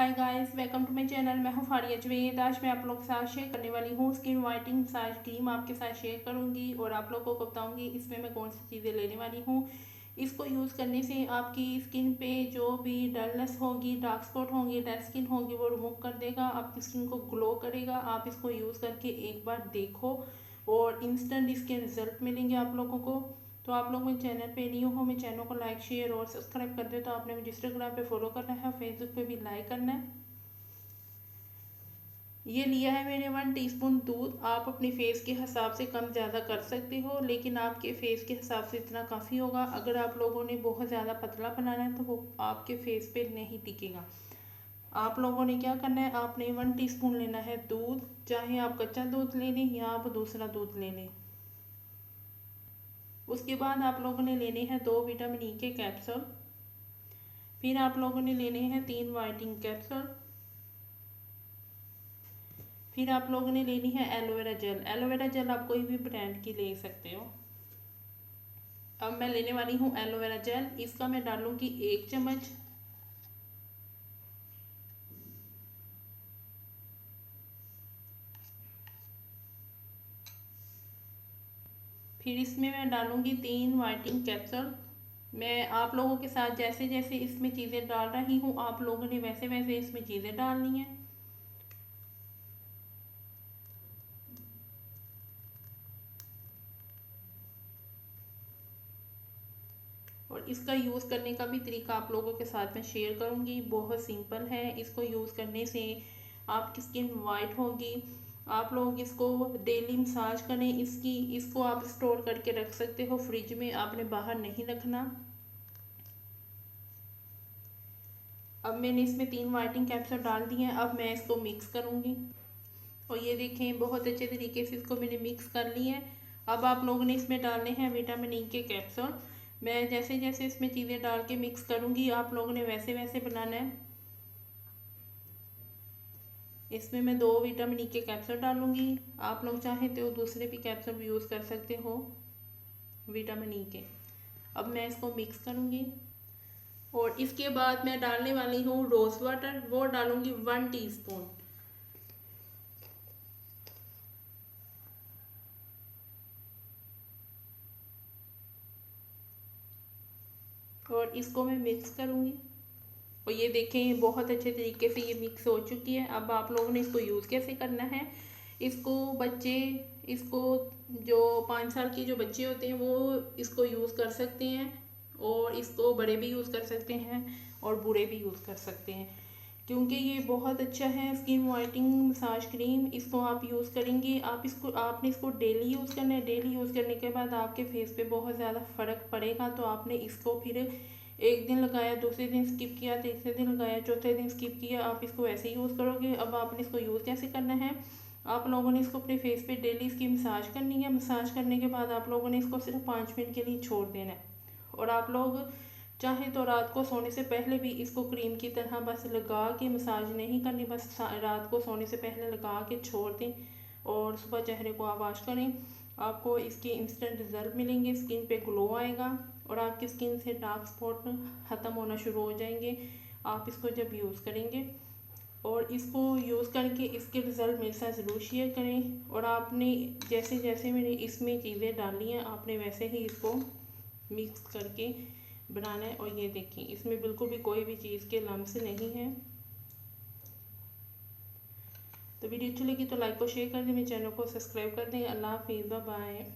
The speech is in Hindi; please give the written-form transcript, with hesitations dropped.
Hi guys, welcome to my channel. मैं हूं फारिया जवेद। आज मैं आप लोगों के साथ शेयर करने वाली हूं स्किन वाइटनिंग मसाज क्रीम। आपके साथ शेयर करूंगी और आप लोगों को बताऊंगी इसमें मैं कौन सी चीज़ें लेने वाली हूं। इसको यूज़ करने से आपकी स्किन पे जो भी डलनेस होगी, डार्क स्पॉट होंगे, डेड स्किन होगी, वो रिमूव कर देगा। आपकी स्किन को ग्लो करेगा। आप इसको यूज़ करके एक बार देखो और इंस्टेंट इसके रिजल्ट मिलेंगे आप लोगों को। तो आप लोग मेरे चैनल पे न्यू हो, मेरे चैनल को लाइक शेयर और सब्सक्राइब कर दे। तो आपने मुझे इंस्टाग्राम पे फॉलो करना है, फेसबुक पे भी लाइक करना है। ये लिया है मैंने 1 टीस्पून दूध। आप अपने फेस के हिसाब से कम ज़्यादा कर सकते हो, लेकिन आपके फेस के हिसाब से इतना काफ़ी होगा। अगर आप लोगों ने बहुत ज़्यादा पतला बनाना है तो वो आपके फेस पे नहीं टिकेगा। आप लोगों ने क्या करना है, आपने 1 टीस्पून लेना है दूध। चाहे आप कच्चा दूध ले लें या आप दूसरा दूध ले लें। उसके बाद आप लोगों ने लेने हैं 2 विटामिन ई के कैप्सूल। फिर आप लोगों ने लेने हैं 3 वाइटनिंग कैप्सूल। फिर आप लोगों ने लेनी है एलोवेरा जेल। एलोवेरा जेल आप कोई भी ब्रांड की ले सकते हो। अब मैं लेने वाली हूँ एलोवेरा जेल। इसका मैं डालूंगी 1 चम्मच। फिर इसमें मैं डालूंगी 3 वाइटनिंग कैप्सूल। मैं आप लोगों के साथ जैसे जैसे इसमें चीज़ें डाल रही हूँ, आप लोगों ने वैसे वैसे इसमें चीज़ें डालनी है। और इसका यूज़ करने का भी तरीका आप लोगों के साथ मैं शेयर करूँगी। बहुत सिंपल है। इसको यूज़ करने से आपकी स्किन वाइट होगी। आप लोग इसको डेली मसाज करें। इसको आप स्टोर करके रख सकते हो फ्रिज में, आपने बाहर नहीं रखना। अब मैंने इसमें 3 वाइटनिंग कैप्सूल डाल दिए हैं। अब मैं इसको मिक्स करूँगी और ये देखें बहुत अच्छे तरीके से इसको मैंने मिक्स कर लिया है। अब आप लोगों ने इसमें डालने हैं विटामिन ई के कैप्सूल। मैं जैसे जैसे इसमें चीज़ें डाल के मिक्स करूँगी, आप लोगों ने वैसे वैसे बनाना है। इसमें मैं 2 विटामिन ई के कैप्सूल डालूँगी। आप लोग चाहें तो दूसरे भी कैप्सूल यूज़ कर सकते हो विटामिन ई के। अब मैं इसको मिक्स करूँगी और इसके बाद मैं डालने वाली हूँ रोज़ वाटर। वो डालूँगी 1 टीस्पून। और इसको मैं मिक्स करूँगी और ये देखें बहुत अच्छे तरीके से ये मिक्स हो चुकी है। अब आप लोगों ने इसको यूज़ कैसे करना है, इसको जो 5 साल के जो बच्चे होते हैं वो इसको यूज़ कर सकते हैं और इसको बड़े भी यूज़ कर सकते हैं और बूढ़े भी यूज़ कर सकते हैं, क्योंकि ये बहुत अच्छा है स्किन वाइटनिंग मसाज क्रीम। इसको आप यूज़ करेंगे, आपने इसको डेली यूज़ करना है। डेली यूज़ करने के बाद आपके फेस पे बहुत ज़्यादा फ़र्क पड़ेगा। तो आपने इसको फिर एक दिन लगाया, दूसरे दिन स्किप किया, तीसरे दिन लगाया, चौथे दिन स्किप किया, आप इसको ऐसे यूज़ करोगे। अब आपने इसको यूज़ कैसे करना है, आप लोगों ने इसको अपने फेस पे डेली इसकी मसाज करनी है। मसाज करने के बाद आप लोगों ने इसको सिर्फ 5 मिनट के लिए छोड़ देना है। और आप लोग चाहे तो रात को सोने से पहले भी इसको क्रीम की तरह बस लगा के मसाज नहीं करनी, बस रात को सोने से पहले लगा के छोड़ दें और सुबह चेहरे को आप वॉश करें। आपको इसके इंस्टेंट रिजल्ट मिलेंगे, स्किन पे ग्लो आएगा और आपकी स्किन से डार्क स्पॉट ख़त्म होना शुरू हो जाएंगे आप इसको जब यूज़ करेंगे। और इसको यूज़ करके इसके रिज़ल्ट मेरे साथ ज़रूर शेयर करें। और आपने जैसे जैसे मैंने इसमें चीज़ें डाली हैं, आपने वैसे ही इसको मिक्स करके बनाना है। और ये देखिए इसमें बिल्कुल भी कोई भी चीज़ के लम्स नहीं है। तो वीडियो अच्छी लगी तो लाइक को शेयर कर दें, मेरे चैनल को सब्सक्राइब कर दें। अल्लाह हाफिज़, बाय बाय।